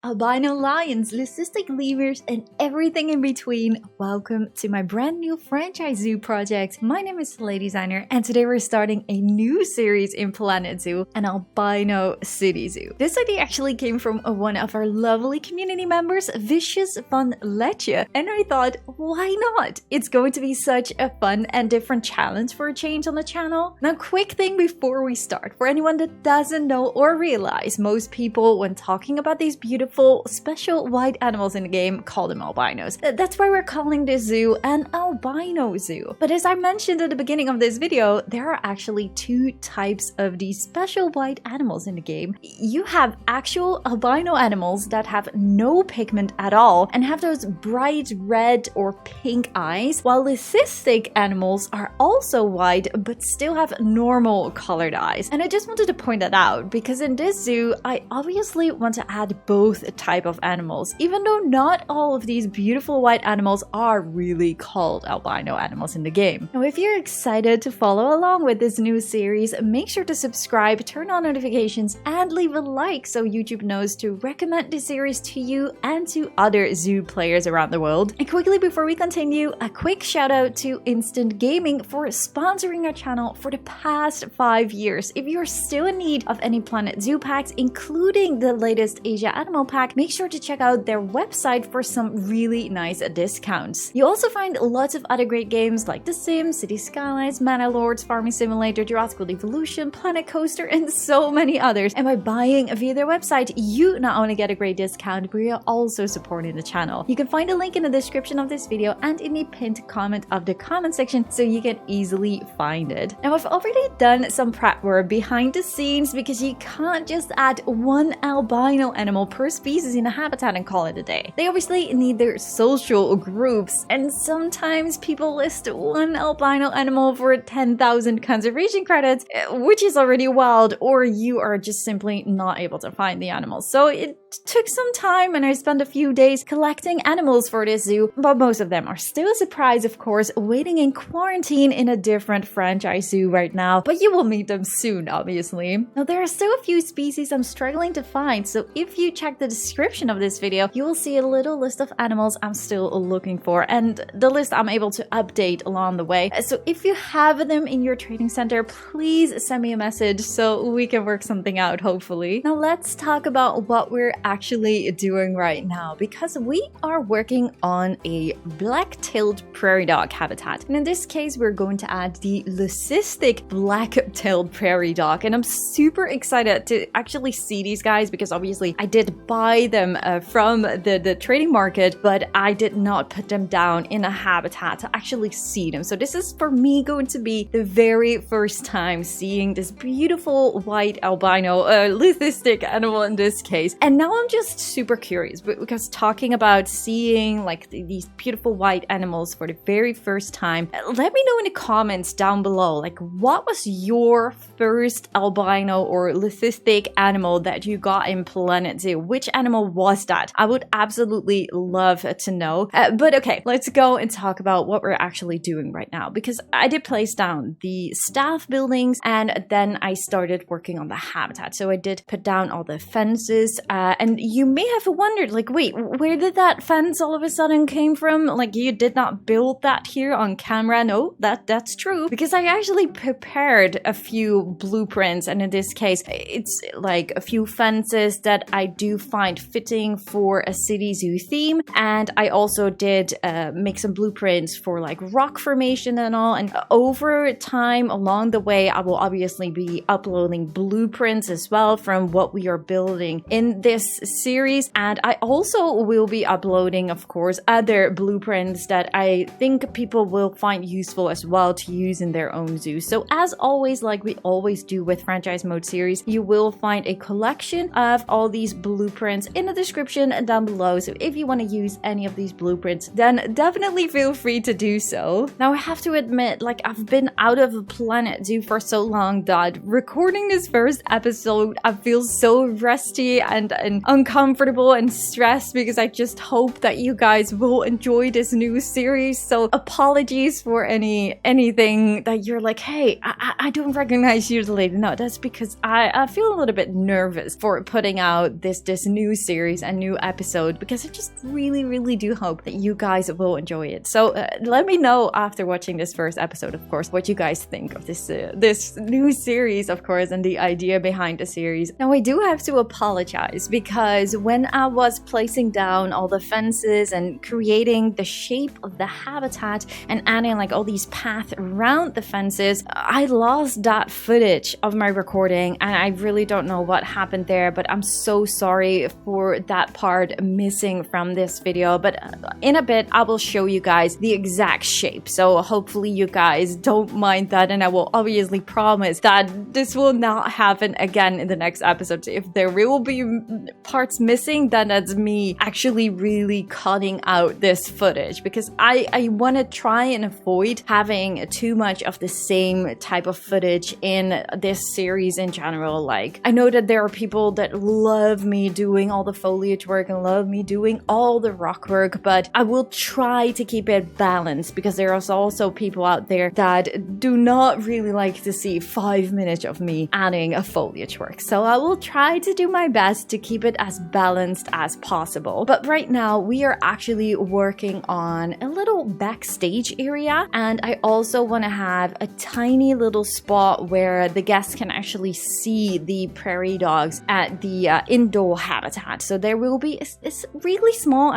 Albino lions, leucistic lemurs, and everything in between. Welcome to my brand new franchise zoo project. My name is Slay Designer, and today we're starting a new series in Planet Zoo, an Albino City Zoo. This idea actually came from one of our lovely community members, Vicious Fun Leche, and I thought, why not? It's going to be such a fun and different challenge for a change on the channel. Now, quick thing before we start, for anyone that doesn't know or realize, most people, when talking about these beautiful special white animals in the game, call them albinos. That's why we're calling this zoo an albino zoo. But as I mentioned at the beginning of this video, there are actually two types of these special white animals in the game. You have actual albino animals that have no pigment at all and have those bright red or pink eyes, while leucistic animals are also white but still have normal colored eyes. And I just wanted to point that out because in this zoo, I obviously want to add both type of animals, even though not all of these beautiful white animals are really called albino animals in the game. Now, if you're excited to follow along with this new series, make sure to subscribe, turn on notifications, and leave a like so YouTube knows to recommend this series to you and to other zoo players around the world. And quickly before we continue, a quick shout out to Instant Gaming for sponsoring our channel for the past 5 years. If you're still in need of any Planet Zoo packs, including the latest Asia Animal pack, make sure to check out their website for some really nice discounts. You also find lots of other great games like The Sims, City Skylines, Mana Lords, Farming Simulator, Jurassic World Evolution, Planet Coaster, and so many others. And by buying via their website, you not only get a great discount, but you're also supporting the channel. You can find a link in the description of this video and in the pinned comment of the comment section so you can easily find it. Now, I've already done some prep work behind the scenes because you can't just add one albino animal per species in a habitat and call it a day. They obviously need their social groups, and sometimes people list one albino animal for 10,000 conservation credits, which is already wild, or you are just simply not able to find the animals. So it took some time and I spent a few days collecting animals for this zoo, but most of them are still a surprise, of course, waiting in quarantine in a different franchise zoo right now, but you will meet them soon, obviously. Now, there are still a few species I'm struggling to find, so if you check the description of this video, you will see a little list of animals I'm still looking for, and the list I'm able to update along the way. So if you have them in your training center, please send me a message so we can work something out, hopefully. Now let's talk about what we're actually doing right now, because we are working on a black-tailed prairie dog habitat, and in this case we're going to add the leucistic black-tailed prairie dog, and I'm super excited to actually see these guys because obviously I did buy them from the trading market, but I did not put them down in a habitat to actually see them. So this is for me going to be the very first time seeing this beautiful white albino leucistic animal in this case. And now I'm just super curious because talking about seeing like these beautiful white animals for the very first time, let me know in the comments down below, like what was your first albino or leucistic animal that you got in Planet Zoo? Which animal was that? I would absolutely love to know. But okay, let's go and talk about what we're actually doing right now, because I did place down the staff buildings and then I started working on the habitat. So I did put down all the fences, and you may have wondered, like, wait, where did that fence all of a sudden came from? Like, you did not build that here on camera? No, that's true, because I actually prepared a few blueprints, and in this case, it's like a few fences that I do find fitting for a city zoo theme, and I also did make some blueprints for like rock formation and all, and over time along the way I will obviously be uploading blueprints as well from what we are building in this series, and I also will be uploading, of course, other blueprints that I think people will find useful as well to use in their own zoo. So as always, like we always do with franchise mode series, you will find a collection of all these blueprints in the description down below. So if you want to use any of these blueprints, then definitely feel free to do so. Now I have to admit, like, I've been out of Planet Zoo for so long that recording this first episode, I feel so rusty and uncomfortable and stressed because I just hope that you guys will enjoy this new series. So apologies for anything that you're like, hey, I don't recognize you, lady. No, that's because I feel a little bit nervous for putting out this new series and new episode, because I just really do hope that you guys will enjoy it. So let me know after watching this first episode, of course, what you guys think of this new series, of course, and the idea behind the series. Now, I do have to apologize because when I was placing down all the fences and creating the shape of the habitat and adding like all these paths around the fences, I lost that footage of my recording, and I really don't know what happened there, but I'm so sorry for that part missing from this video. But in a bit I will show you guys the exact shape, so hopefully you guys don't mind that, and I will obviously promise that this will not happen again in the next episode. If there will be parts missing, then that's me actually really cutting out this footage, because I want to try and avoid having too much of the same type of footage in this series in general. Like, I know that there are people that love me doing all the foliage work and love me doing all the rock work, but I will try to keep it balanced, because there are also people out there that do not really like to see 5 minutes of me adding a foliage work. So I will try to do my best to keep it as balanced as possible. But right now we are actually working on a little backstage area, and I also want to have a tiny little spot where the guests can actually see the prairie dogs at the indoor habitat. So there will be it's really small.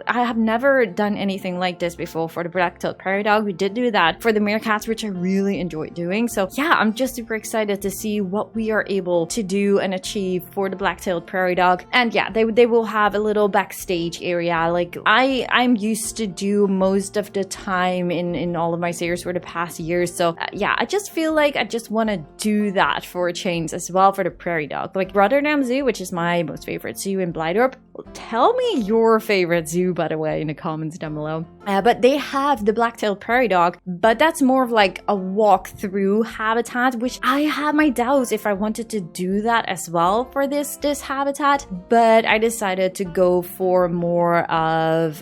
I have never done anything like this before for the black-tailed prairie dog. We did do that for the meerkats, which I really enjoyed doing. So yeah, I'm just super excited to see what we are able to do and achieve for the black-tailed prairie dog. And yeah, they will have a little backstage area like I'm used to do most of the time in all of my series for the past years. So yeah, I just feel like I just want to do that for a change as well for the prairie dog. Like Rotterdam Zoo, which is my most favorite zoo in Blijdorp. Tell me your favorite zoo, by the way, in the comments down below. But they have the black-tailed prairie dog, but that's more of like a walk-through habitat, which I have my doubts if I wanted to do that as well for this habitat. But I decided to go for more of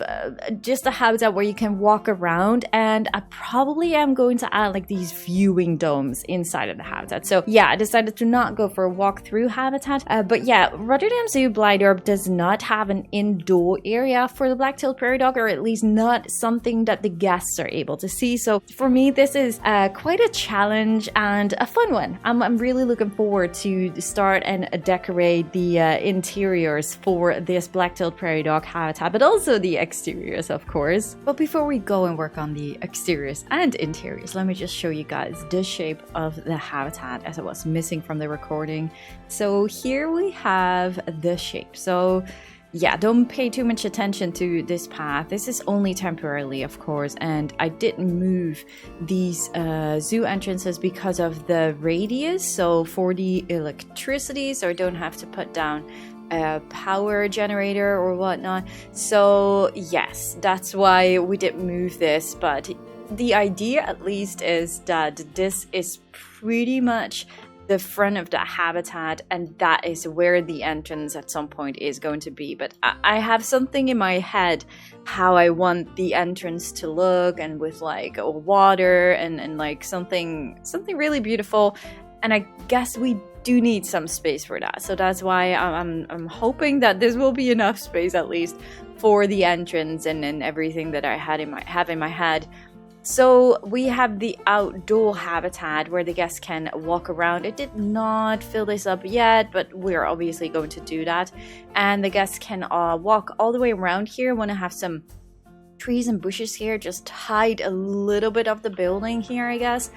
just a habitat where you can walk around, and I probably am going to add like these viewing domes inside of the habitat. So yeah, I decided to not go for a walk-through habitat. But yeah, Rotterdam Zoo Blijdorp does not have an indoor area for the black-tailed prairie dog, or at least not something that the guests are able to see. So for me, this is quite a challenge and a fun one. I'm really looking forward to start and decorate the interiors for this black-tailed prairie dog habitat, but also the exteriors, of course. But before we go and work on the exteriors and interiors, let me just show you guys the shape of the habitat as it was missing from the recording. So here we have the shape. So yeah, don't pay too much attention to this path. This is only temporarily, of course, and I didn't move these zoo entrances because of the radius, so for the electricity, so I don't have to put down a power generator or whatnot. So yes, that's why we didn't move this, but the idea at least is that this is pretty much the front of the habitat, and that is where the entrance at some point is going to be. But I have something in my head how I want the entrance to look, and with like water and like something really beautiful. And I guess we do need some space for that, so that's why I'm hoping that this will be enough space at least for the entrance and everything that I have in my head. So we have the outdoor habitat where the guests can walk around. I did not fill this up yet, but we're obviously going to do that. And the guests can walk all the way around here. I want to have some trees and bushes here, just hide a little bit of the building here, I guess.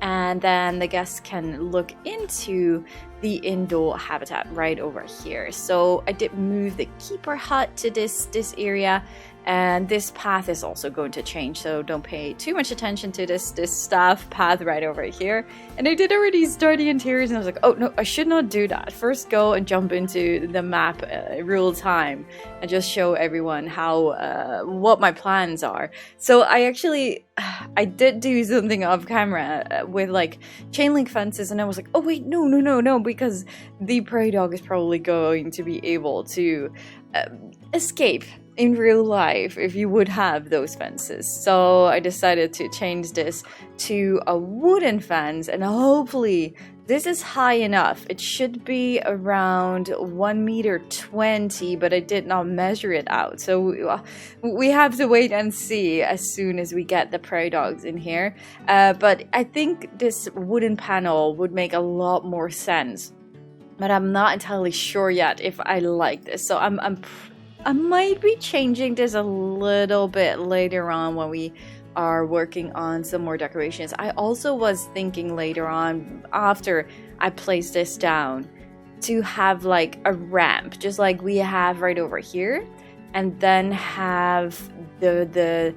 And then the guests can look into the indoor habitat right over here. So I did move the keeper hut to this area. And this path is also going to change, so don't pay too much attention to this staff path right over here. And I did already start the interiors, and I was like, oh no, I should not do that. First go and jump into the map real time and just show everyone how what my plans are. So I did do something off camera with like chain link fences, and I was like, oh wait, no, because the prairie dog is probably going to be able to escape in real life if you would have those fences. So I decided to change this to a wooden fence, and hopefully this is high enough. It should be around 1.20 meters, but I did not measure it out. So we have to wait and see as soon as we get the prairie dogs in here. But I think this wooden panel would make a lot more sense. But I'm not entirely sure yet if I like this. So I might be changing this a little bit later on when we are working on some more decorations. I also was thinking later on, after I place this down, to have like a ramp, just like we have right over here, and then have the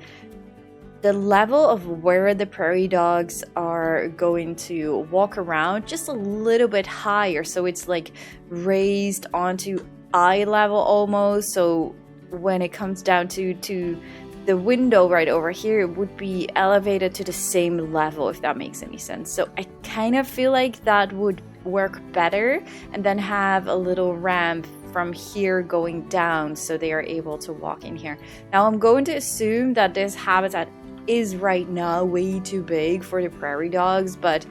level of where the prairie dogs are going to walk around just a little bit higher, so it's like raised onto eye level almost. So when it comes down to the window right over here, it would be elevated to the same level, if that makes any sense. So I kind of feel like that would work better, and then have a little ramp from here going down so they are able to walk in here. Now I'm going to assume that this habitat is right now way too big for the prairie dogs, but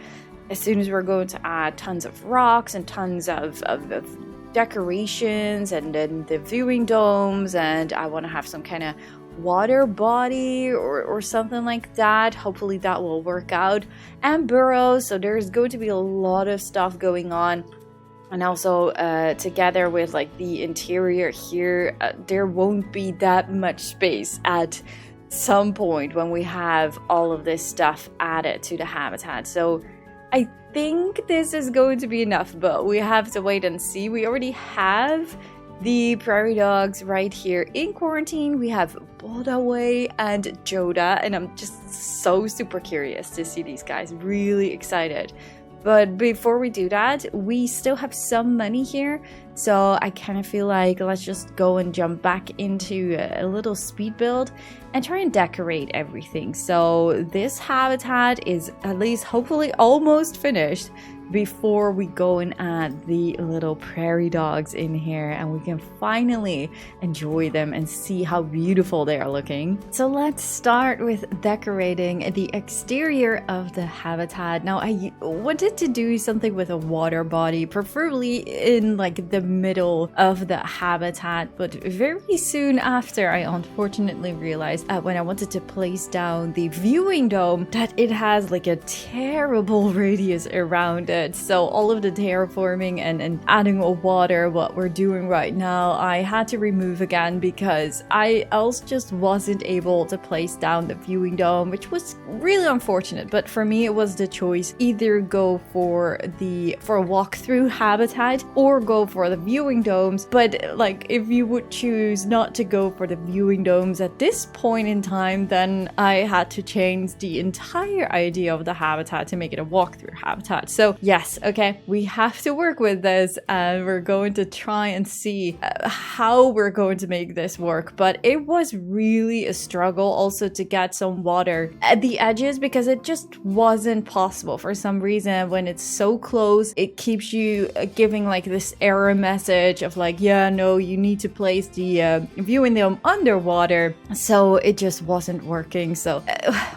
as soon as we're going to add tons of rocks and tons of decorations, and then the viewing domes, and I want to have some kind of water body or something like that, hopefully that will work out, and burrows. So there's going to be a lot of stuff going on. And also together with like the interior here, there won't be that much space at some point when we have all of this stuff added to the habitat. So I think this is going to be enough, but we have to wait and see. We already have the prairie dogs right here in quarantine. We have Bodaway and Joda, and I'm just so super curious to see these guys. Really excited. But before we do that, we still have some money here, so I kind of feel like let's just go and jump back into a little speed build and try and decorate everything. So this habitat is at least hopefully almost finished before we go and add the little prairie dogs in here, and we can finally enjoy them and see how beautiful they are looking. So let's start with decorating the exterior of the habitat. Now I wanted to do something with a water body, preferably in like the middle of the habitat, but very soon after I unfortunately realized when I wanted to place down the viewing dome that it has like a terrible radius around it. So all of the terraforming and adding water, what we're doing right now, I had to remove again because I else just wasn't able to place down the viewing dome, which was really unfortunate. But for me, it was the choice: either go for a walkthrough habitat or go for the viewing domes. But like, if you would choose not to go for the viewing domes at this point in time, then I had to change the entire idea of the habitat to make it a walkthrough habitat. So yes, okay, we have to work with this, and we're going to try and see how we're going to make this work. But it was really a struggle also to get some water at the edges, because it just wasn't possible for some reason. When it's so close, it keeps you giving like this error message of like, yeah, no, you need to place the viewing dome underwater. So it just wasn't working. So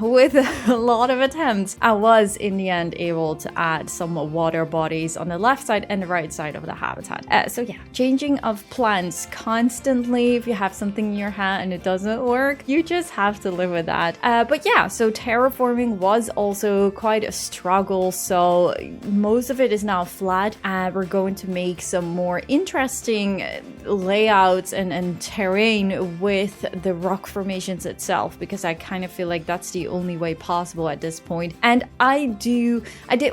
with a lot of attempts, I was in the end able to add some water bodies on the left side and the right side of the habitat. So yeah, changing of plants constantly. If you have something in your hand and it doesn't work, you just have to live with that. But yeah, so terraforming was also quite a struggle. So most of it is now flat, and we're going to make some more interesting layouts and terrain with the rock formations itself, because I kind of feel like that's the only way possible at this point. And I did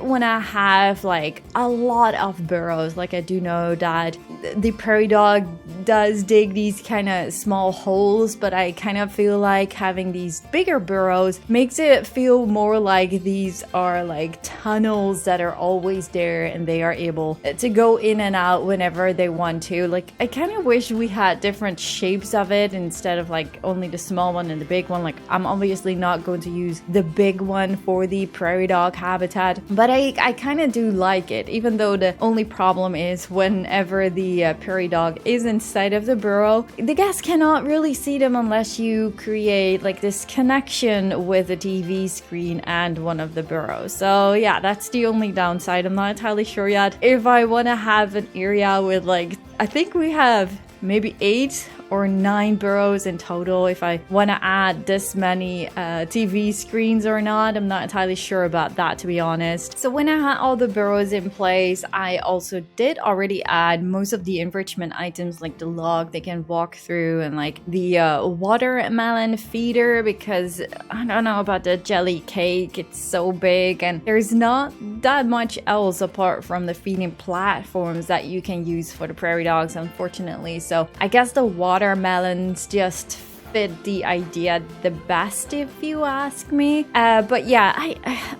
want to have like a lot of burrows. Like, I do know that the prairie dog does dig these kind of small holes, but I kind of feel like having these bigger burrows makes it feel more like these are like tunnels that are always there, and they are able to go in and out whenever they want to. Like, I kind of wish we had different shapes of it instead of like only the small one and the big one. Like, I'm obviously not going to use the big one for the prairie dog habitat, but I kind of do like it, even though the only problem is whenever the prairie dog is outside of the burrow. The guests cannot really see them unless you create like this connection with the TV screen and one of the burrows. So yeah, that's the only downside. I'm not entirely sure yet if I want to have an area with like, I think we have maybe 8 or 9 burrows in total. If I want to add this many TV screens or not, I'm not entirely sure about that, to be honest. So when I had all the burrows in place, I also did already add most of the enrichment items like the log they can walk through and like the watermelon feeder, because I don't know about the jelly cake, it's so big and there's not that much else apart from the feeding platforms that you can use for the prairie dogs, unfortunately. So I guess the watermelons just fit the idea the best, if you ask me. But yeah,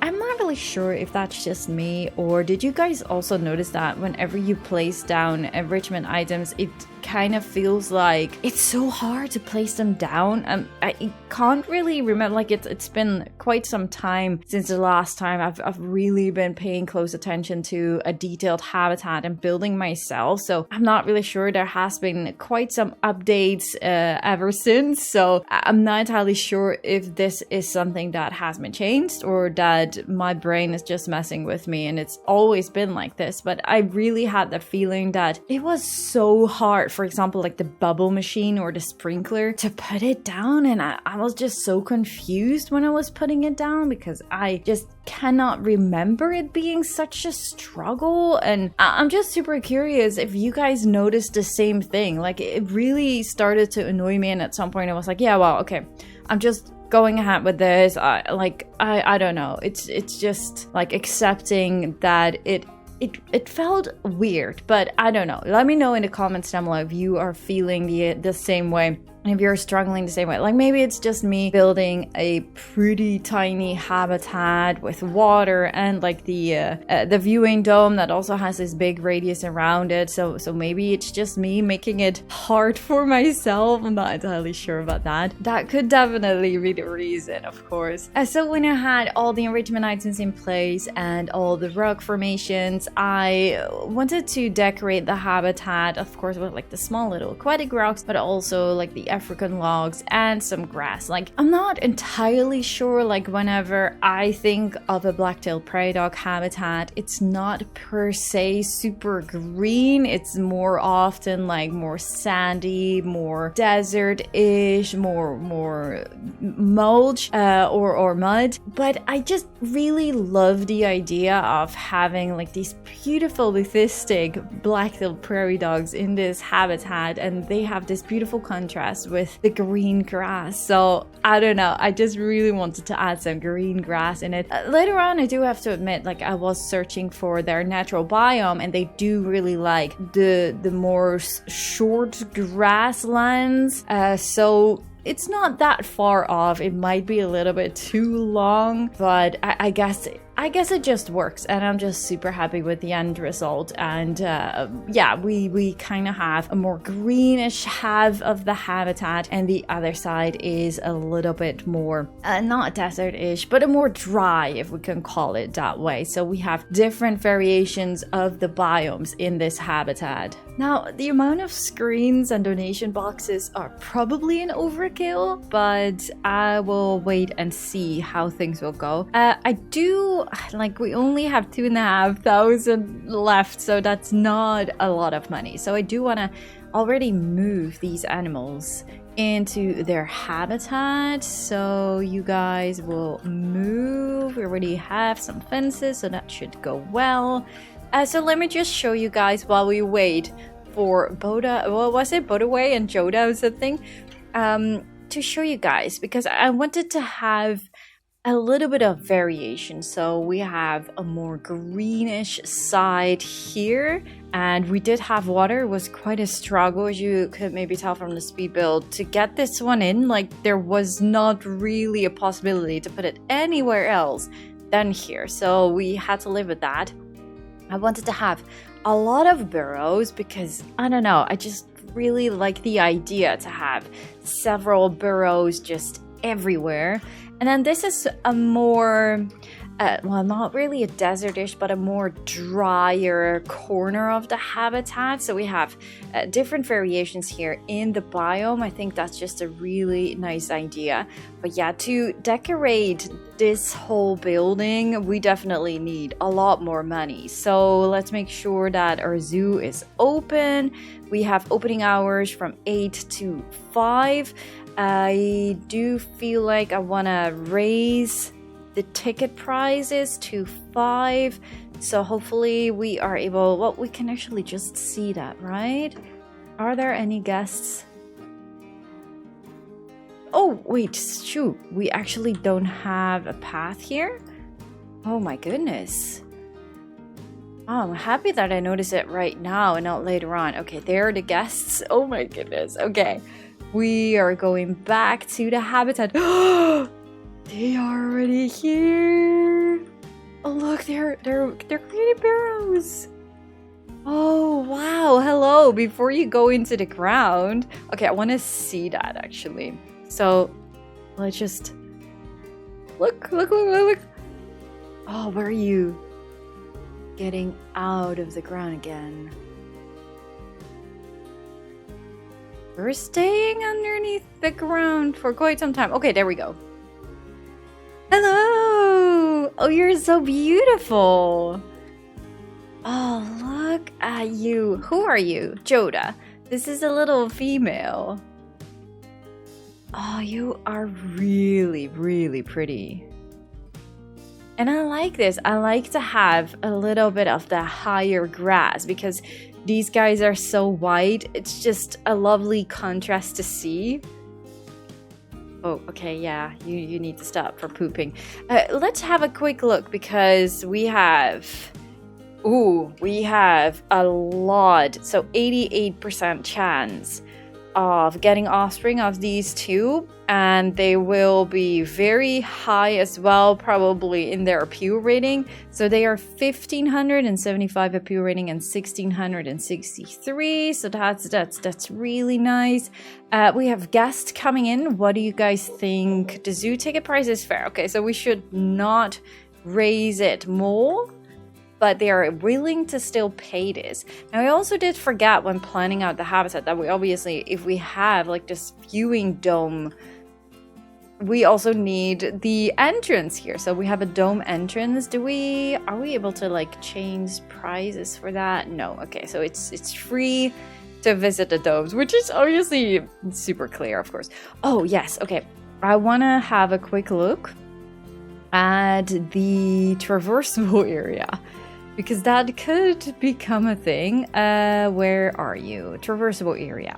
I'm not really sure if that's just me, or did you guys also notice that whenever you place down enrichment items, it kind of feels like it's so hard to place them down. I can't really remember, like it's been quite some time since the last time I've really been paying close attention to a detailed habitat and building myself, so I'm not really sure. There has been quite some updates ever since, so I'm not entirely sure if this is something that has been changed or that my brain is just messing with me and it's always been like this. But I really had the feeling that it was so hard, for example, like the bubble machine or the sprinkler, to put it down, and I was just so confused when I was putting it down because I just cannot remember it being such a struggle. And I'm just super curious if you guys noticed the same thing. Like, it really started to annoy me, and at some point I was like, yeah, well, okay, I'm just going ahead with this. I don't know, it's just like accepting that it felt weird, but I don't know. Let me know in the comments down below if you are feeling the same way. And if you're struggling the same way, like maybe it's just me building a pretty tiny habitat with water and like the viewing dome that also has this big radius around it. So maybe it's just me making it hard for myself. I'm not entirely sure about that. That could definitely be the reason, of course. So when I had all the enrichment items in place and all the rock formations, I wanted to decorate the habitat, of course, with like the small little aquatic rocks, but also like the African logs and some grass. Like, I'm not entirely sure, like whenever I think of a black-tailed prairie dog habitat, it's not per se super green. It's more often like more sandy, more desert-ish, more mulch or mud. But I just really love the idea of having like these beautiful leucistic black-tailed prairie dogs in this habitat, and they have this beautiful contrast with the green grass. So I don't know, I just really wanted to add some green grass in it. Later on, I do have to admit, like I was searching for their natural biome, and they do really like the more short grasslands. So it's not that far off. It might be a little bit too long, but I guess it just works, and I'm just super happy with the end result. And yeah, we kind of have a more greenish half of the habitat, and the other side is a little bit more not desert-ish, but a more dry, if we can call it that way. So we have different variations of the biomes in this habitat. Now, the amount of screens and donation boxes are probably an overkill, but I will wait and see how things will go. I do, like, we only have 2,500 left, so that's not a lot of money. So I do want to already move these animals into their habitat, so you guys will move. We already have some fences, so that should go well. So let me just show you guys while we wait for Boda, what was it, Bodaway and Joda or something, to show you guys, because I wanted to have a little bit of variation. So we have a more greenish side here, and we did have water. It was quite a struggle, as you could maybe tell from the speed build, to get this one in. Like, there was not really a possibility to put it anywhere else than here, so we had to live with that. I wanted to have a lot of burrows because, I don't know, I just really like the idea to have several burrows just everywhere. And then this is a more well, not really a desertish, but a more drier corner of the habitat. So we have different variations here in the biome. I think that's just a really nice idea. But yeah, to decorate this whole building, we definitely need a lot more money. So let's make sure that our zoo is open. We have opening hours from 8 to 5. I do feel like I want to raise the ticket prices to 5. So hopefully we are able, well, we can actually just see that, right? Are there any guests? Oh, wait, shoot. We actually don't have a path here? Oh my goodness. Oh, I'm happy that I noticed it right now and not later on. Okay, there are the guests. Oh my goodness. Okay. We are going back to the habitat. They are already here. Oh look, they're creating burrows. Oh wow, hello. Before you go into the ground. Okay, I want to see that actually. So let's just look. Oh, where are you? Getting out of the ground again. We're staying underneath the ground for quite some time. Okay, there we go. Hello! Oh, you're so beautiful. Oh, look at you. Who are you? Joda. This is a little female. Oh, you are really, really pretty. And I like this. I like to have a little bit of the higher grass because these guys are so white. It's just a lovely contrast to see. Oh, okay, yeah, you need to stop for pooping. Let's have a quick look because we have a lot. So 88% chance of getting offspring of these two, and they will be very high as well, probably in their appeal rating. So they are 1575 appeal rating and 1663. So that's really nice. We have guests coming in. What do you guys think? The zoo ticket price is fair. Okay, so we should not raise it more, but they are willing to still pay this. Now, I also did forget when planning out the habitat that we obviously, if we have like this viewing dome, we also need the entrance here. So we have a dome entrance. Are we able to like change prices for that? No. Okay, so it's free to visit the domes, which is obviously super clear, of course. Oh, yes. Okay. I want to have a quick look at the traversable area, because that could become a thing. Where are you? Traversable area.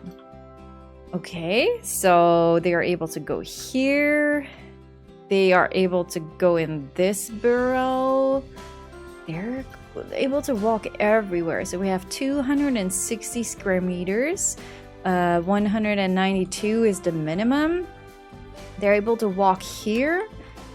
Okay, so they are able to go here. They are able to go in this burrow. They're able to walk everywhere. So we have 260 square meters. 192 is the minimum. They're able to walk here.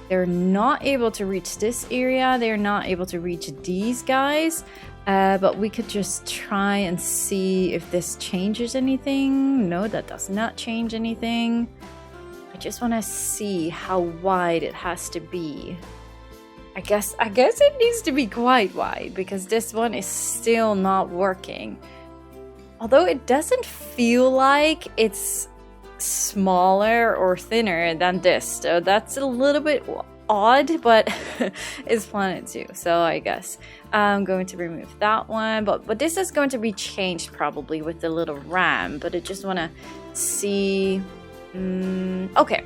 They're not able to reach this area. They're not able to reach these guys. But we could just try and see if this changes anything. No, that does not change anything. I just want to see how wide it has to be. I guess it needs to be quite wide because this one is still not working. Although it doesn't feel like it's smaller or thinner than this, so that's a little bit odd, but it's Planet Zoo, so I guess I'm going to remove that one. But this is going to be changed probably with the little ram, but I just want to see. Okay,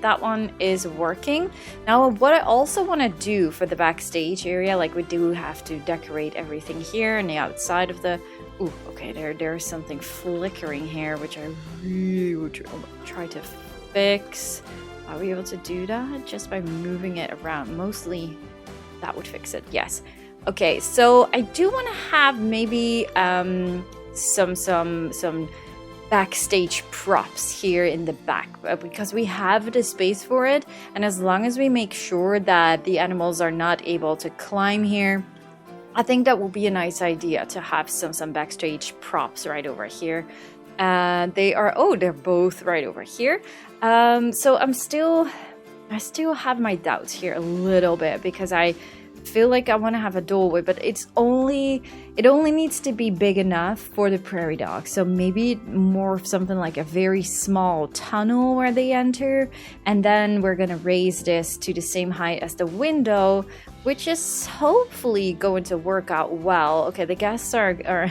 that one is working. Now, what I also want to do for the backstage area, like we do have to decorate everything here and the outside of the. Ooh, okay, there's something flickering here, which I really would try to fix. Are we able to do that just by moving it around? Mostly that would fix it, yes. Okay, so I do want to have maybe some backstage props here in the back because we have the space for it, and as long as we make sure that the animals are not able to climb here, I think that will be a nice idea to have some backstage props right over here. They're both right over here. So I'm still I still have my doubts here a little bit because I feel like I want to have a doorway, but it only needs to be big enough for the prairie dog. So maybe more of something like a very small tunnel where they enter, and then we're gonna raise this to the same height as the window, which is hopefully going to work out well. Okay, the guests are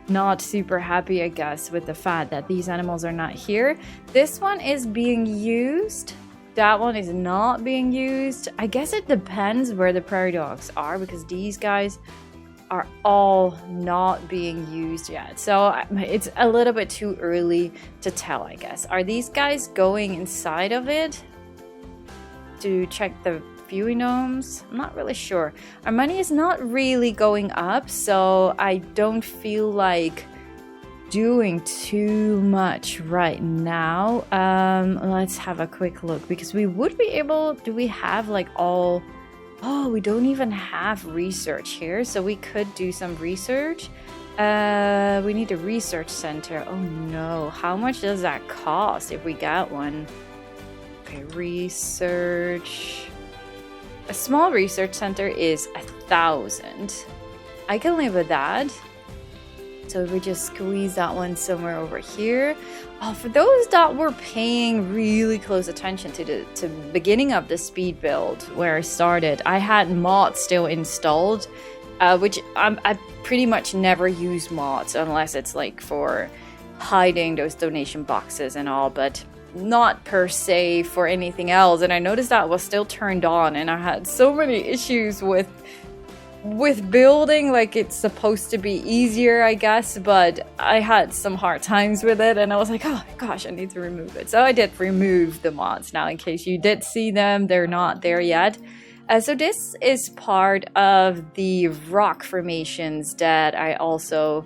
not super happy, I guess, with the fact that these animals are not here. This one is being used. That one is not being used. I guess it depends where the prairie dogs are, because these guys are all not being used yet. So it's a little bit too early to tell, I guess. Are these guys going inside of it to check the viewing domes? I'm not really sure. Our money is not really going up, so I don't feel like doing too much right now. Let's have a quick look, because we would be able, do we have like all, oh, we don't even have research here, so we could do some research. We need a research center. Oh no, how much does that cost if we got one? Okay, research. A small research center is 1,000. I can live with that. So if we just squeeze that one somewhere over here. Oh, for those that were paying really close attention to the beginning of the speed build where I started, I had mods still installed, which I pretty much never use mods unless it's like for hiding those donation boxes and all, but not per se for anything else. And I noticed that was still turned on, and I had so many issues with building. Like, it's supposed to be easier, I guess, but I had some hard times with it, and I was like, oh my gosh, I need to remove it. So I did remove the mods. Now, in case you did see them, they're not there yet. So this is part of the rock formations that I also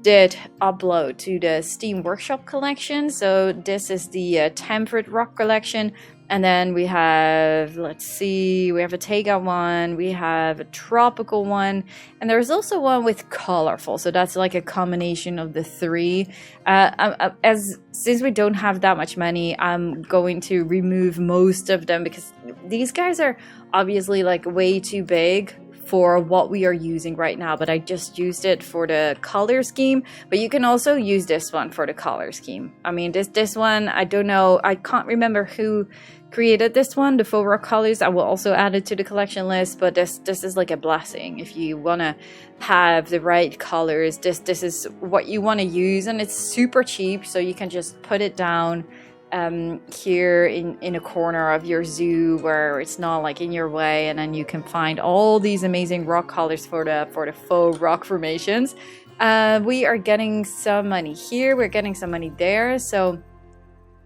did upload to the Steam Workshop collection. So this is the temperate rock collection. And then we have, let's see, we have a taiga one, we have a tropical one, and there's also one with colorful. So that's like a combination of the three. Since we don't have that much money, I'm going to remove most of them because these guys are obviously like way too big for what we are using right now, but I just used it for the color scheme. But you can also use this one for the color scheme. I mean, this one, I don't know, I can't remember who created this one, the faux rock colors. I will also add it to the collection list, but this is like a blessing. If you want to have the right colors, this is what you want to use, and it's super cheap, so you can just put it down here in a corner of your zoo where it's not like in your way, and then you can find all these amazing rock colors for the faux rock formations. We are getting some money here, we're getting some money there, so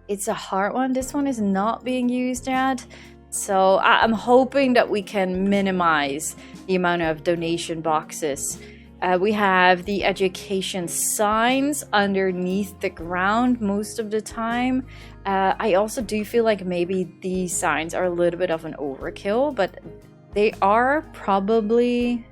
it's a hard one. This one is not being used yet, so I'm hoping that we can minimize the amount of donation boxes. We have the education signs underneath the ground most of the time. I also do feel like maybe these signs are a little bit of an overkill, but they are probably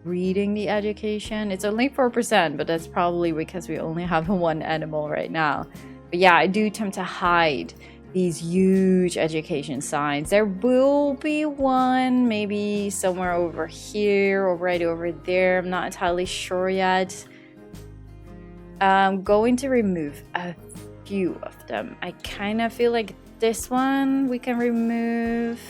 reading the education. It's only 4%, but that's probably because we only have one animal right now. But yeah, I do tend to hide these huge education signs. There will be one maybe somewhere over here or right over there. I'm not entirely sure yet. I'm going to remove a few of them. I kind of feel like this one we can remove,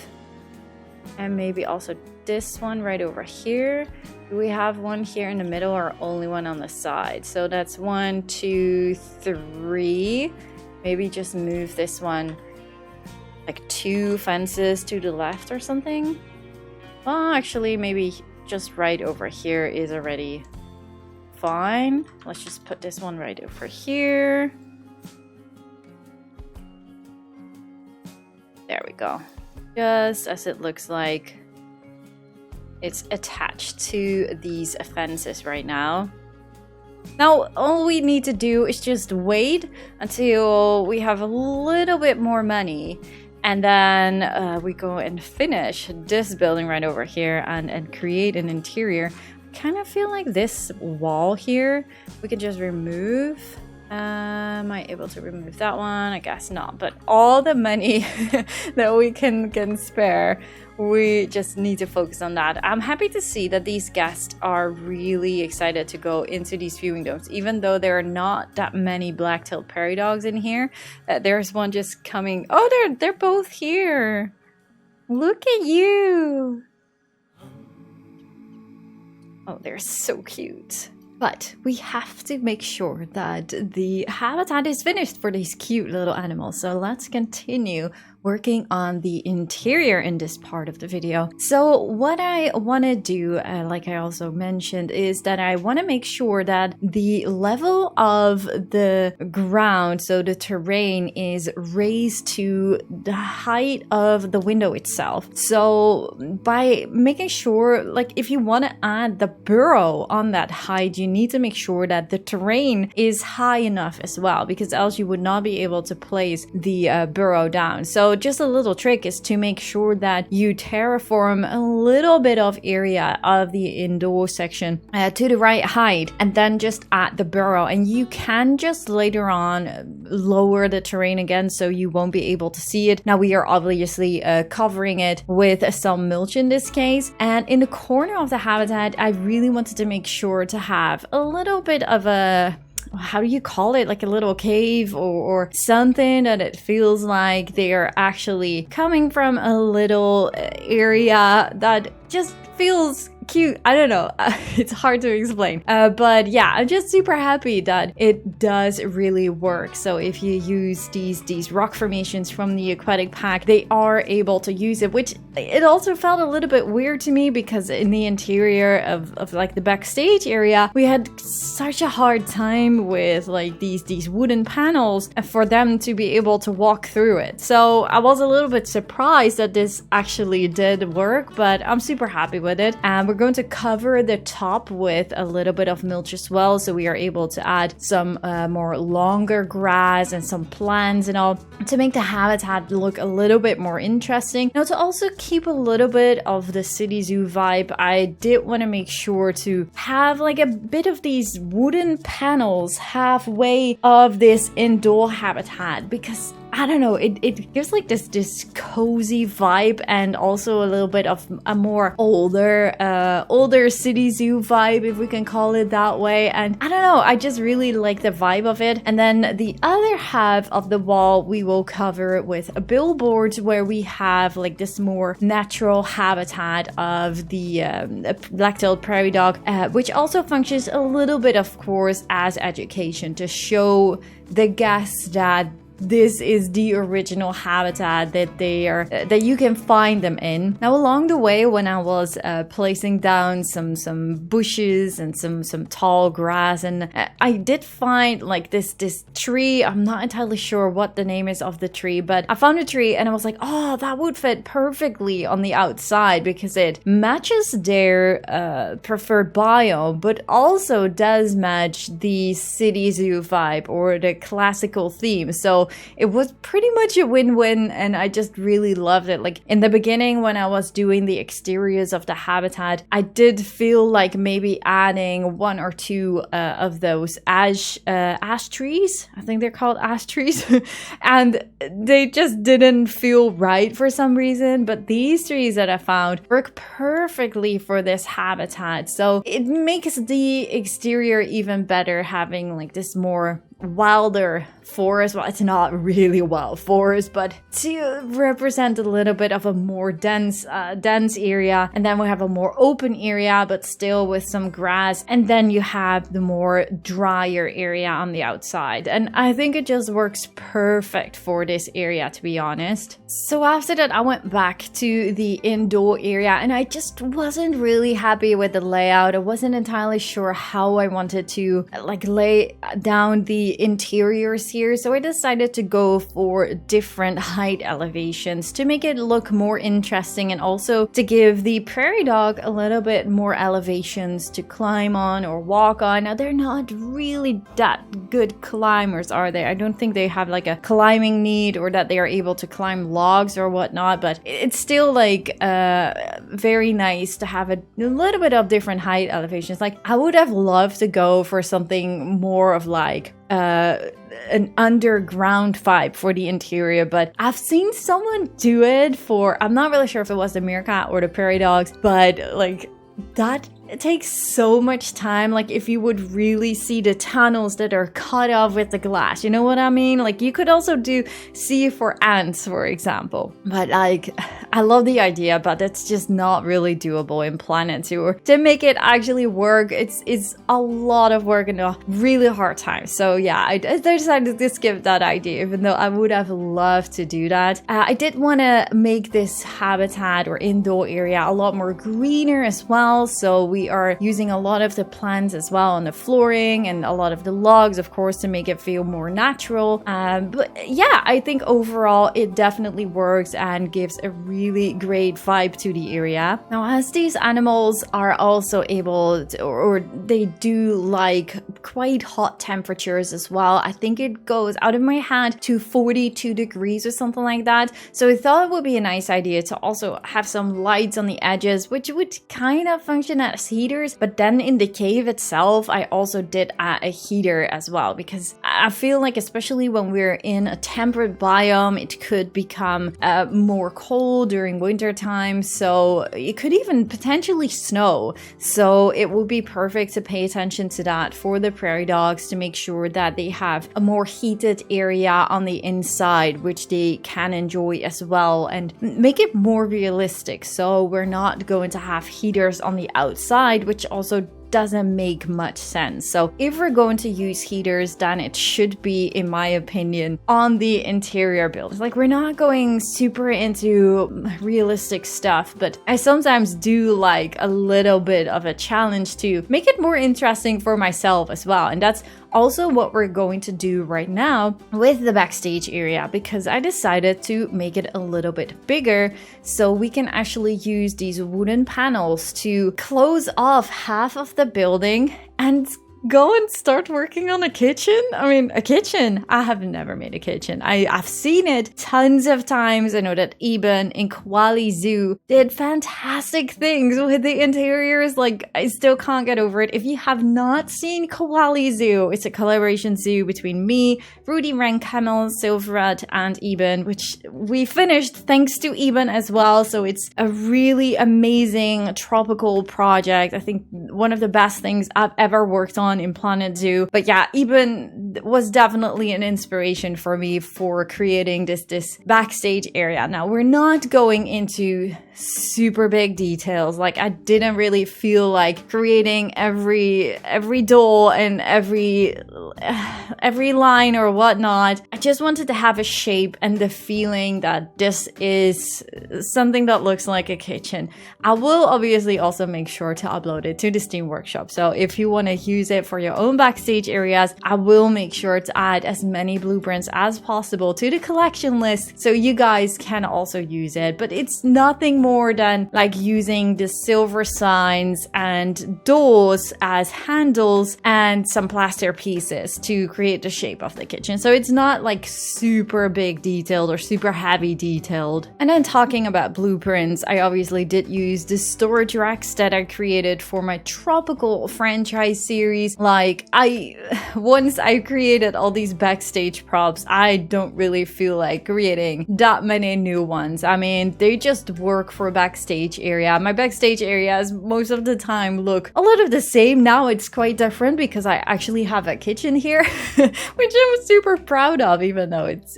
and maybe also this one right over here. Do we have one here in the middle or only one on the side? So that's 1, 2, 3. Maybe just move this one like 2 fences to the left or something. Well, actually, maybe just right over here is already fine. Let's just put this one right over here. There we go. Just as it looks like it's attached to these fences right now. Now, all we need to do is just wait until we have a little bit more money, and then we go and finish this building right over here and create an interior. I kind of feel like this wall here we can just remove. Am I able to remove that one? I guess not. But all the money that we can spare, we just need to focus on that. I'm happy to see that these guests are really excited to go into these viewing domes, even though there are not that many black-tailed prairie dogs in here. There's one just coming. Oh, they're both here. Look at you. Oh, they're so cute. But we have to make sure that the habitat is finished for these cute little animals. So let's continue working on the interior in this part of the video. So what I want to do, like I also mentioned, is that I want to make sure that the level of the ground, so the terrain, is raised to the height of the window itself. So by making sure, like if you want to add the burrow on that height, you need to make sure that the terrain is high enough as well, because else you would not be able to place the burrow down. So just a little trick is to make sure that you terraform a little bit of area of the indoor section to the right height, and then just add the burrow. And you can just later on lower the terrain again so you won't be able to see it. Now we are obviously covering it with some mulch in this case, and in the corner of the habitat I really wanted to make sure to have a little bit of a, how do you call it, like a little cave or something that it feels like they are actually coming from a little area that just feels cute. I don't know. It's hard to explain. But yeah, I'm just super happy that it does really work. So if you use these rock formations from the aquatic pack, they are able to use it, which it also felt a little bit weird to me because in the interior of like the backstage area, we had such a hard time with like these wooden panels for them to be able to walk through it. So I was a little bit surprised that this actually did work, but I'm super happy with it. And we're going to cover the top with a little bit of mulch as well, so we are able to add some more longer grass and some plants and all to make the habitat look a little bit more interesting. Now, to also keep a little bit of the city zoo vibe, I did want to make sure to have like a bit of these wooden panels halfway of this indoor habitat, because I don't know, it gives like this cozy vibe, and also a little bit of a more older city zoo vibe, if we can call it that way. And I don't know, I just really like the vibe of it. And then the other half of the wall we will cover with a billboard where we have like this more natural habitat of the black-tailed prairie dog, which also functions a little bit, of course, as education to show the guests that this is the original habitat that you can find them in. Now, along the way, when I was placing down some bushes and some tall grass, and I did find like this tree. I'm not entirely sure what the name is of the tree, but I found a tree and I was like, oh, that would fit perfectly on the outside because it matches their preferred biome, but also does match the city zoo vibe or the classical theme. So it was pretty much a win-win, and I just really loved it. Like in the beginning when I was doing the exteriors of the habitat, I did feel like maybe adding one or two of those ash trees. I think they're called ash trees. And they just didn't feel right for some reason. But these trees that I found work perfectly for this habitat. So it makes the exterior even better, having like this more wilder forest. Well, it's not really a wild forest, but to represent a little bit of a more dense area. And then we have a more open area, but still with some grass. And then you have the more drier area on the outside. And I think it just works perfect for this area, to be honest. So after that, I went back to the indoor area, and I just wasn't really happy with the layout. I wasn't entirely sure how I wanted to like lay down the interiors here, so I decided to go for different height elevations to make it look more interesting, and also to give the prairie dog a little bit more elevations to climb on or walk on. Now, they're not really that good climbers, are they? I don't think they have like a climbing need, or that they are able to climb logs or whatnot, but it's still like very nice to have a little bit of different height elevations. Like I would have loved to go for something more of like an underground vibe for the interior, but I've seen someone do it for, I'm not really sure if it was the meerkat or the prairie dogs, but like that it takes so much time. Like if you would really see the tunnels that are cut off with the glass, you know what I mean? Like you could also see it for ants, for example. But like, I love the idea, but it's just not really doable in Planet Zoo. Or to make it actually work, it's a lot of work and a really hard time. So yeah, I decided to skip that idea, even though I would have loved to do that. I did want to make this habitat or indoor area a lot more greener as well. So we are using a lot of the plants as well on the flooring and a lot of the logs, of course, to make it feel more natural. But yeah, I think overall it definitely works and gives a really great vibe to the area. Now, as these animals are also able to, or they do like quite hot temperatures as well. I think it goes out of my head to 42 degrees or something like that. So I thought it would be a nice idea to also have some lights on the edges, which would kind of function as heaters. But then in the cave itself, I also did add a heater as well, because I feel like especially when we're in a temperate biome, it could become more cold during winter time. So it could even potentially snow. So it would be perfect to pay attention to that for the prairie dogs, to make sure that they have a more heated area on the inside, which they can enjoy as well, and make it more realistic. So we're not going to have heaters on the outside, which also doesn't make much sense. So if we're going to use heaters, then it should be, in my opinion, on the interior build. Like we're not going super into realistic stuff, but I sometimes do like a little bit of a challenge to make it more interesting for myself as well. And that's also what we're going to do right now with the backstage area, because I decided to make it a little bit bigger so we can actually use these wooden panels to close off half of the building and go and start working on a kitchen. I mean, a kitchen. I have never made a kitchen. I've seen it tons of times. I know that Eben in Koali Zoo did fantastic things with the interiors. Like, I still can't get over it. If you have not seen Koali Zoo, it's a collaboration zoo between me, Rudy Rankhamel, Silverad, and Eben, which we finished thanks to Eben as well. So it's a really amazing tropical project. I think one of the best things I've ever worked on in Planet Zoo. But yeah, Eben was definitely an inspiration for me for creating this backstage area. Now, we're not going into super big details. Like, I didn't really feel like creating every door and every line or whatnot. I just wanted to have a shape and the feeling that this is something that looks like a kitchen. I will obviously also make sure to upload it to the Steam Workshop. So if you want to use it for your own backstage areas, I will make sure to add as many blueprints as possible to the collection list so you guys can also use it. But it's nothing more than like using the silver signs and doors as handles and some plaster pieces to create the shape of the kitchen. So it's not like super big detailed or super heavy detailed. And then talking about blueprints, I obviously did use the storage racks that I created for my tropical franchise series. Like, once I created all these backstage props, I don't really feel like creating that many new ones. I mean, they just work for a backstage area. My backstage areas most of the time look a lot of the same. Now it's quite different because I actually have a kitchen here, which I'm super proud of, even though it's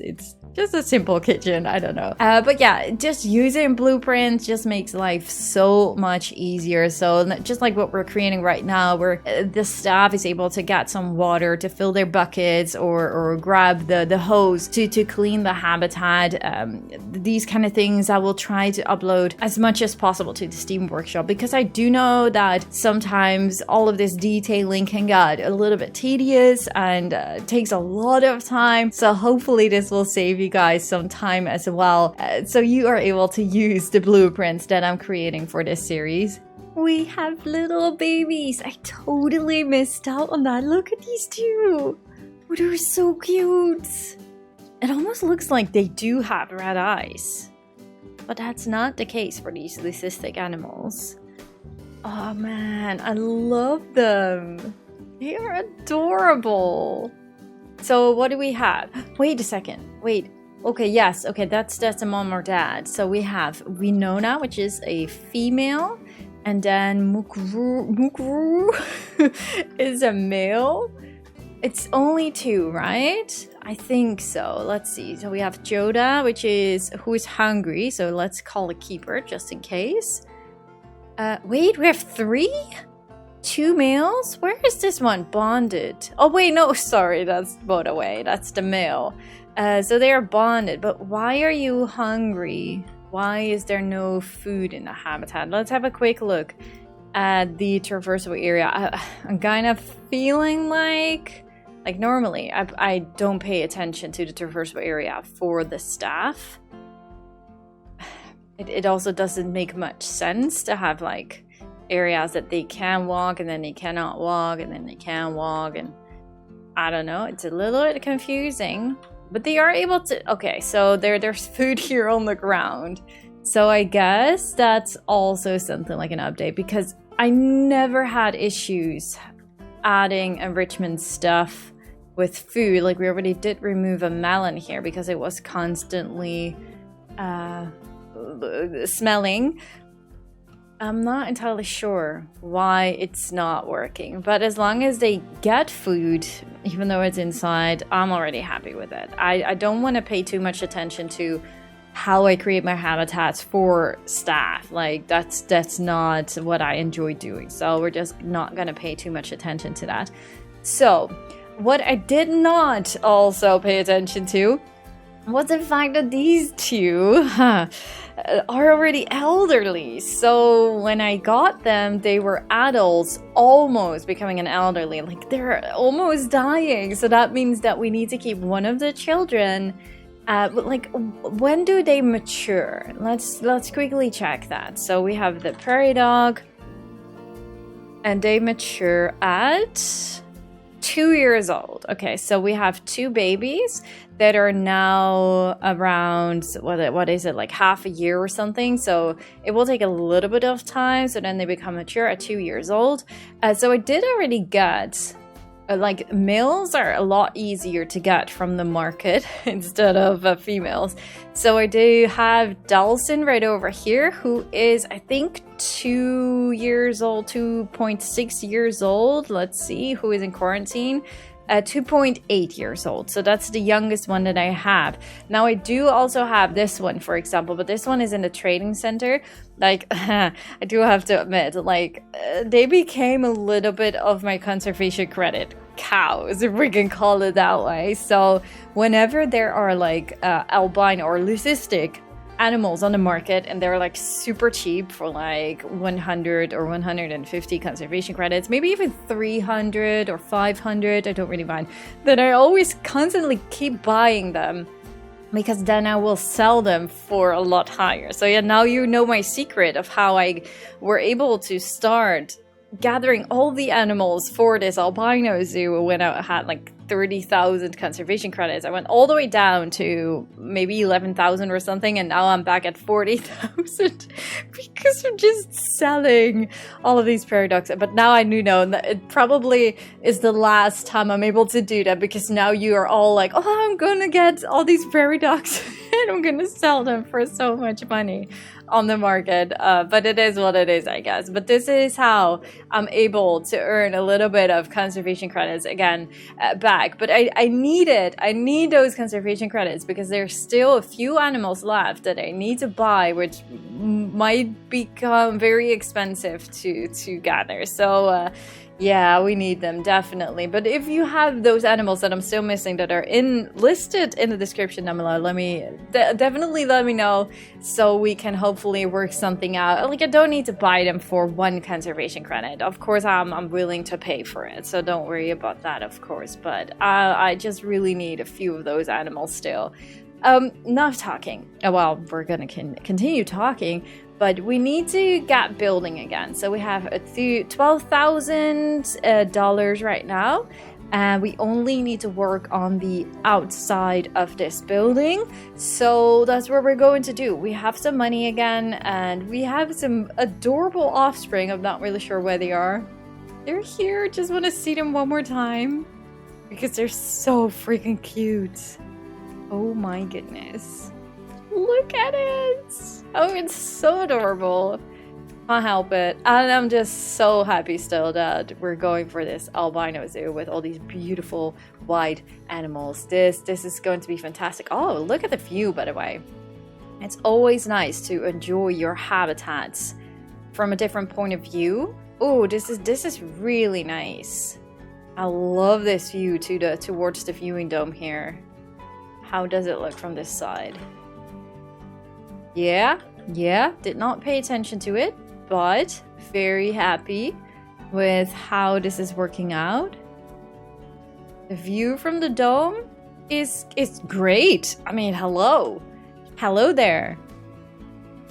just a simple kitchen. I don't know. But yeah, just using blueprints just makes life so much easier. So just like what we're creating right now, where the staff is able to get some water to fill their buckets or grab the hose to clean the habitat. These kind of things I will try to upload as much as possible to the Steam Workshop, because I do know that sometimes all of this detailing can get a little bit tedious and takes a lot of time. So hopefully this will save you guys some time as well, so you are able to use the blueprints that I'm creating for this series. We have little babies. I totally missed out on that. Look at these two. Oh, they're so cute. It almost looks like they do have red eyes, but that's not the case for these leucistic animals. Oh man, I love them. They are adorable. So what do we have? Wait a second. Wait. Okay, yes. Okay, that's a mom or dad. So we have Winona, which is a female, and then Mukru is a male. It's only 2, right? I think so. Let's see. So we have Joda, who is hungry. So let's call a keeper just in case. Wait, we have 3? 2 males? Where is this one? Bonded. Oh, wait, no, sorry. That's both away. That's the male. So they are bonded. But why are you hungry? Why is there no food in the habitat? Let's have a quick look at the traversable area. I'm kind of feeling like normally I don't pay attention to the traversable area for the staff. It also doesn't make much sense to have like areas that they can walk and then they cannot walk and then they can walk, and I don't know, it's a little bit confusing, but they are able to. Okay, so there's food here on the ground, so I guess that's also something like an update, because I never had issues adding enrichment stuff with food. Like, we already did remove a melon here because it was constantly smelling. I'm not entirely sure why it's not working, but as long as they get food, even though it's inside, I'm already happy with it. I don't want to pay too much attention to how I create my habitats for staff. Like, that's not what I enjoy doing, so we're just not gonna pay too much attention to that. So what I did not also pay attention to was the fact that these 2 are already elderly. So when I got them, they were adults almost becoming an elderly. Like, they're almost dying. So that means that we need to keep one of the children. Like, when do they mature? Let's quickly check that. So we have the prairie dog, and they mature at 2 years old. Okay, so we have 2 babies that are now around, what is it, like half a year or something. So it will take a little bit of time, so then they become mature at 2 years old. So I did already get like, males are a lot easier to get from the market instead of females. So I do have Dalson right over here, who is, I think, 2 years old, 2.6 years old. Let's see, who is in quarantine. 2.8 years old. So that's the youngest one that I have. Now I do also have this one, for example, but this one is in the trading center. Like, I do have to admit, like, they became a little bit of my conservation credit cows, if we can call it that way. So whenever there are like albino or leucistic animals on the market and they're like super cheap for like 100 or 150 conservation credits, maybe even 300 or 500, I don't really mind, then I always constantly keep buying them, because then I will sell them for a lot higher. So yeah, now you know my secret of how I were able to start gathering all the animals for this albino zoo when I had like 30,000 conservation credits. I went all the way down to maybe 11,000 or something, and now I'm back at 40,000 because I'm just selling all of these prairie dogs. But now I know that it probably is the last time I'm able to do that, because now you are all like, oh, I'm gonna get all these prairie dogs and I'm gonna sell them for so much money on the market. But it is what it is, I guess. But this is how I'm able to earn a little bit of conservation credits again back. But I need those conservation credits, because there's still a few animals left that I need to buy, which might become very expensive to gather. So yeah, we need them, definitely. But if you have those animals that I'm still missing that are listed in the description down below, definitely let me know, so we can hopefully work something out. Like, I don't need to buy them for 1 conservation credit. Of course, I'm willing to pay for it, so don't worry about that, of course. But I just really need a few of those animals still. Enough talking. Well, we're gonna continue talking, but we need to get building again. So we have $12,000 right now, and we only need to work on the outside of this building. So that's what we're going to do. We have some money again, and we have some adorable offspring. I'm not really sure where they are. They're here. Just want to see them one more time. because they're so freaking cute. Oh my goodness. Look at it. Oh, it's so adorable. Can't help it. And I'm just so happy still that we're going for this albino zoo with all these beautiful white animals. This is going to be fantastic. Oh, look at the view, by the way. It's always nice to enjoy your habitats from a different point of view. Oh, this is really nice. I love this view towards the viewing dome here. How does it look from this side? Yeah, did not pay attention to it, but very happy with how this is working out. The view from the dome is great. I mean, hello there.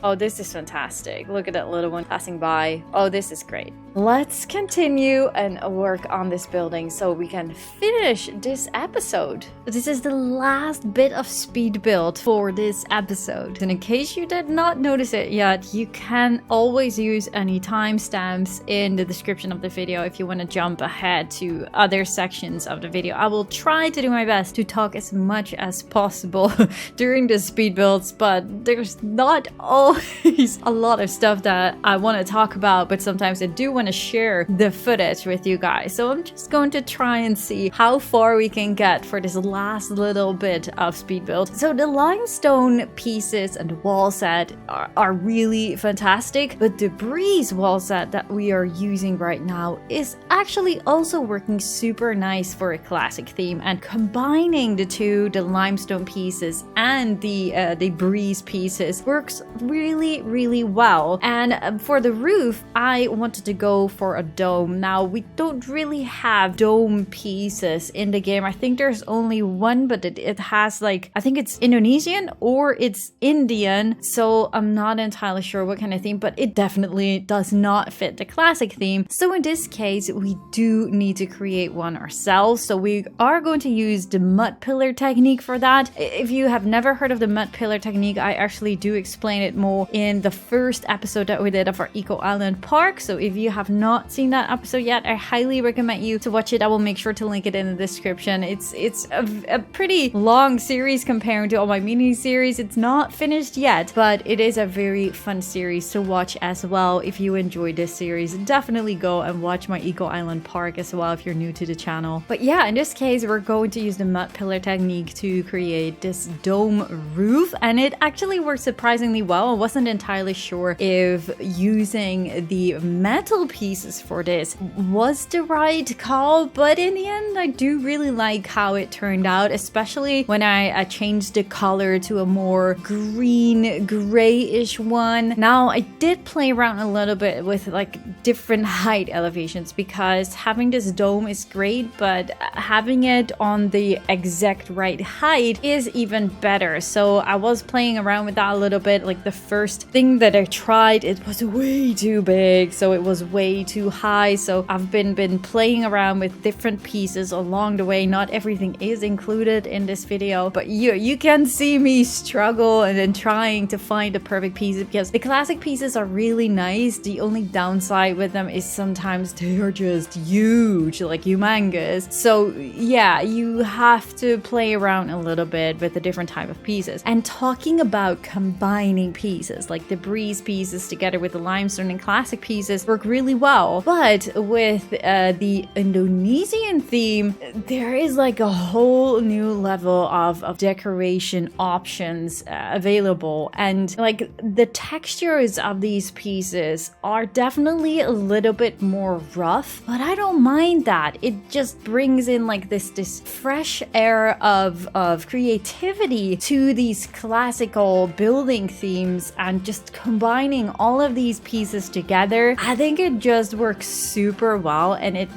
Oh, this is fantastic. Look at that little one passing by. Oh, this is great. Let's continue and work on this building so we can finish this episode. This is the last bit of speed build for this episode. And in case you did not notice it yet, you can always use any timestamps in the description of the video if you want to jump ahead to other sections of the video. I will try to do my best to talk as much as possible during the speed builds, but there's not always a lot of stuff that I want to talk about, but sometimes I do want to share the footage with you guys. So I'm just going to try and see how far we can get for this last little bit of speed build. So the limestone pieces and wall set are really fantastic, but the breeze wall set that we are using right now is actually also working super nice for a classic theme, and combining the two, the limestone pieces and the breeze pieces, works really well. And for the roof, I wanted to go for a dome. Now, we don't really have dome pieces in the game. I think there's only one, but it has like, I think it's Indonesian or it's Indian, so I'm not entirely sure what kind of theme, but it definitely does not fit the classic theme. So in this case, we do need to create one ourselves. So we are going to use the mud pillar technique for that. If you have never heard of the mud pillar technique, I actually do explain it more in the first episode that we did of our Eco Island Park. So if you have not seen that episode yet, I highly recommend you to watch it. I will make sure to link it in the description. It's a pretty long series comparing to all my mini series. It's not finished yet, but it is a very fun series to watch as well. If you enjoyed this series, definitely go and watch my Eco Island Park as well if you're new to the channel. But yeah, in this case, we're going to use the mud pillar technique to create this dome roof, and it actually works surprisingly well. I wasn't entirely sure if using the metal pieces for this was the right call, but in the end, I do really like how it turned out, especially when I changed the color to a more green, grayish one. Now, I did play around a little bit with like different height elevations, because having this dome is great, but having it on the exact right height is even better. So I was playing around with that a little bit. Like the first thing that I tried, it was way too big, so it was way too high. So I've been playing around with different pieces along the way. Not everything is included in this video, but you can see me struggle and then trying to find the perfect pieces, because the classic pieces are really nice. The only downside with them is sometimes they are just huge, like humongous. So yeah, you have to play around a little bit with the different type of pieces. And talking about combining pieces, like the breeze pieces together with the limestone and classic pieces work really well. But with the Indonesian theme, there is like a whole new level of decoration options available, and like the textures of these pieces are definitely a little bit more rough, but I don't mind that. It just brings in like this fresh air of creativity to these classical building themes, and just combining all of these pieces together, I think it just works super well. And it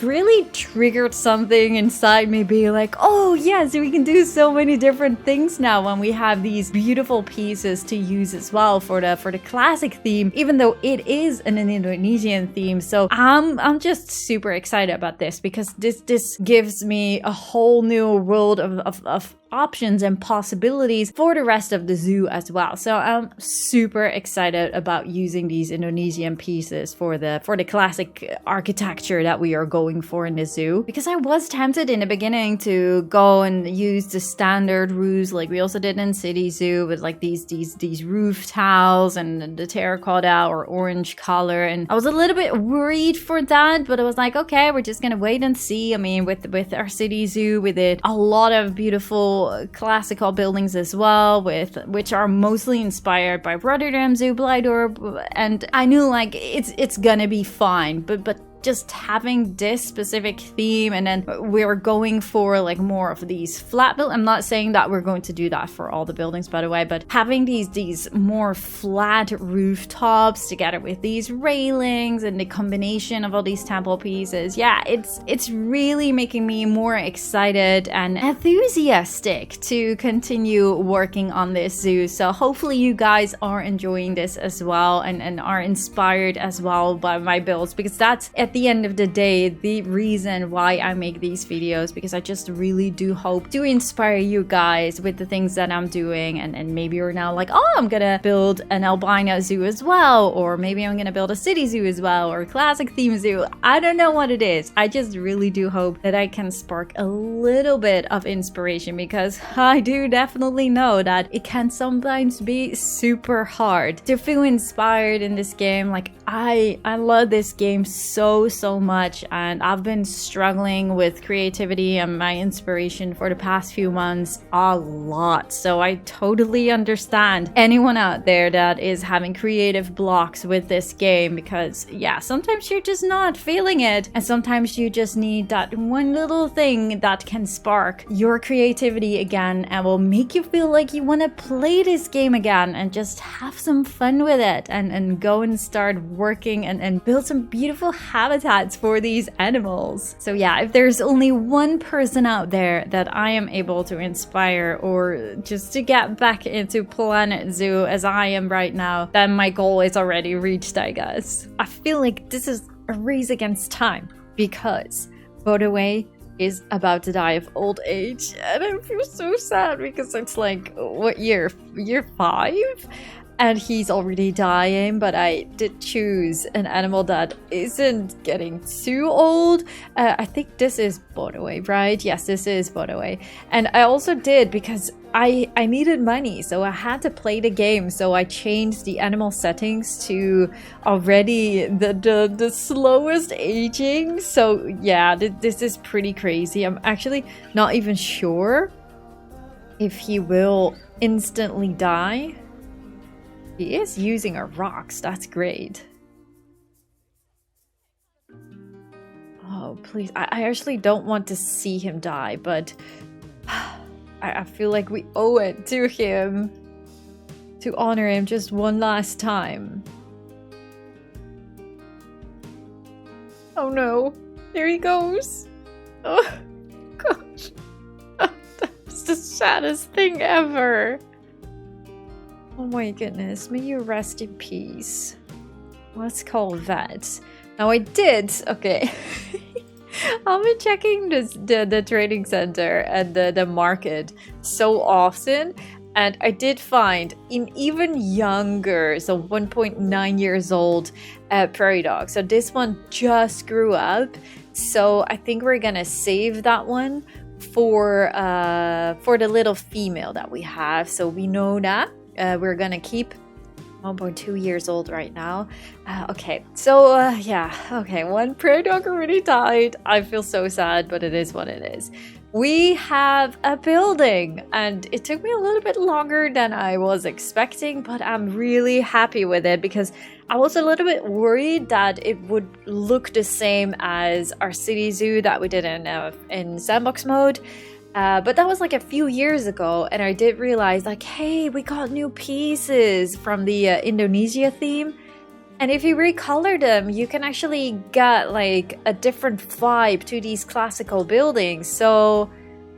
really triggered something inside me, being like, oh yes, we can do so many different things now when we have these beautiful pieces to use as well for the classic theme, even though it is an Indonesian theme. So I'm just super excited about this, because this gives me a whole new world of options and possibilities for the rest of the zoo as well. So I'm super excited about using these Indonesian pieces for the classic architecture that we are going for in the zoo, because I was tempted in the beginning to go and use the standard roofs like we also did in City Zoo with like these roof tiles and the terracotta or orange color, and I was a little bit worried for that, but I was like, okay, we're just gonna wait and see. I mean, with our City Zoo, we did a lot of beautiful classical buildings as well, which are mostly inspired by Rotterdam Zoo, Blijdorp, and I knew like it's gonna be fine, but just having this specific theme, and then we're going for like more of these flat build. I'm not saying that we're going to do that for all the buildings, by the way, but having these more flat rooftops together with these railings and the combination of all these temple pieces, yeah, it's really making me more excited and enthusiastic to continue working on this zoo. So hopefully you guys are enjoying this as well and are inspired as well by my builds, because that's at the end of the day the reason why I make these videos, because I just really do hope to inspire you guys with the things that I'm doing, and maybe you're now like, oh, I'm gonna build an albino zoo as well, or maybe I'm gonna build a city zoo as well, or a classic theme zoo. I don't know what it is. I just really do hope that I can spark a little bit of inspiration, because I do definitely know that it can sometimes be super hard to feel inspired in this game. Like I love this game so much, and I've been struggling with creativity and my inspiration for the past few months a lot. So I totally understand anyone out there that is having creative blocks with this game, because yeah, sometimes you're just not feeling it, and sometimes you just need that one little thing that can spark your creativity again and will make you feel like you want to play this game again and just have some fun with it, and go and start working and build some beautiful habitats for these animals. So yeah, if there's only one person out there that I am able to inspire, or just to get back into Planet Zoo as I am right now, then my goal is already reached, I guess. I feel like this is a race against time, because Bodaway is about to die of old age, and I feel so sad because it's like, what year 5? And he's already dying, but I did choose an animal that isn't getting too old. I think this is Bodaway, right? Yes, this is Bodaway. And I also did, because I needed money, so I had to play the game. So I changed the animal settings to already the slowest aging. So yeah, this is pretty crazy. I'm actually not even sure if he will instantly die. He is using our rocks. That's great. Oh, please. I actually don't want to see him die, but I feel like we owe it to him to honor him just one last time. Oh no. There he goes. Oh, gosh. That's the saddest thing ever. Oh my goodness, may you rest in peace. Let's call that. Now I did, okay. I've been checking the trading center and the market so often, and I did find an even younger, so 1.9 years old prairie dog. So this one just grew up, so I think we're gonna save that one for the little female that we have. So we know that. We're gonna keep 1.2 years old right now. Okay, so yeah, okay, one prairie dog already died. I feel so sad, but it is what it is. We have a building, and it took me a little bit longer than I was expecting, but I'm really happy with it, because I was a little bit worried that it would look the same as our city zoo that we did in sandbox mode. But that was like a few years ago, and I did realize like, hey, we got new pieces from the Indonesia theme, and if you recolor them, you can actually get like a different vibe to these classical buildings. So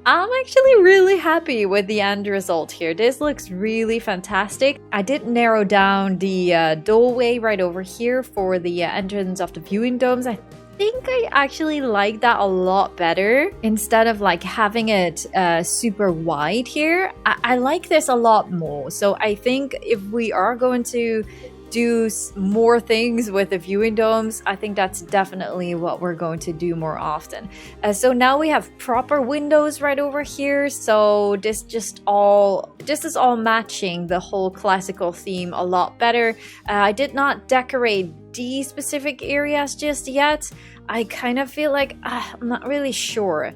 I'm actually really happy with the end result here. This looks really fantastic. I did narrow down the doorway right over here for the entrance of the viewing domes. I think I actually like that a lot better. Instead of like having it super wide here, I like this a lot more. So I think if we are going to do more things with the viewing domes, I think that's definitely what we're going to do more often. So now we have proper windows right over here, so this is all matching the whole classical theme a lot better. I did not decorate these specific areas just yet. I kind of feel like I'm not really sure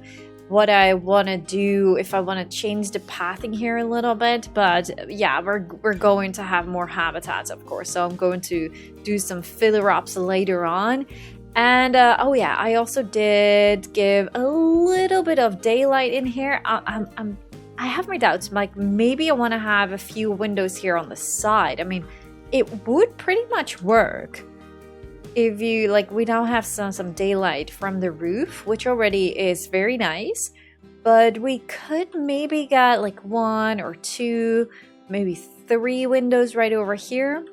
what I want to do, if I want to change the pathing here a little bit, but yeah, we're going to have more habitats, of course, so I'm going to do some filler ups later on. And oh yeah, I also did give a little bit of daylight in here. I have my doubts, like maybe I want to have a few windows here on the side. I mean, it would pretty much work if you like. We now have some daylight from the roof, which already is very nice, but we could maybe get like 1 or 2, maybe 3 windows right over here,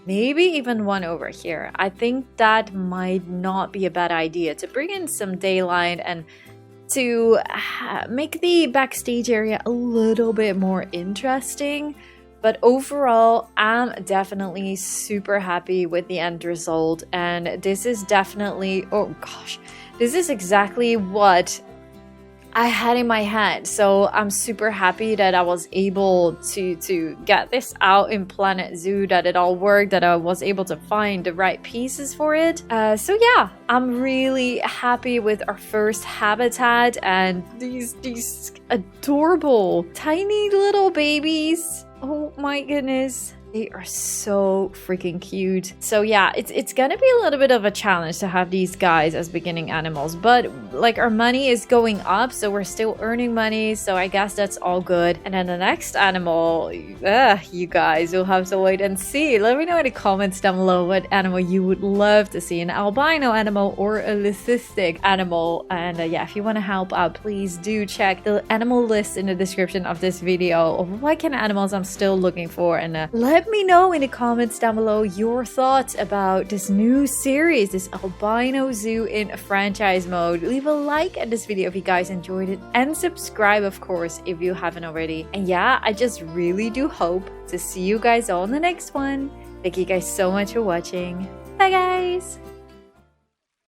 maybe even 1 over here. I think that might not be a bad idea to bring in some daylight and to make the backstage area a little bit more interesting. But overall, I'm definitely super happy with the end result. And this is definitely, oh gosh, this is exactly what I had in my head. So I'm super happy that I was able to get this out in Planet Zoo, that it all worked, that I was able to find the right pieces for it. So yeah, I'm really happy with our first habitat and these adorable tiny little babies. Oh my goodness, they are so freaking cute. So yeah, it's gonna be a little bit of a challenge to have these guys as beginning animals, but like our money is going up, so we're still earning money, so I guess that's all good. And then the next animal, you guys will have to wait and see. Let me know in the comments down below what animal you would love to see, an albino animal or a leucistic animal. And yeah, if you want to help out, please do check the animal list in the description of this video of what kind of animals I'm still looking for, and let me know in the comments down below your thoughts about this new series, this Albino Zoo in franchise mode. Leave a like at this video if you guys enjoyed it, and subscribe, of course, if you haven't already. And yeah, I just really do hope to see you guys all in the next one. Thank you guys so much for watching. Bye guys!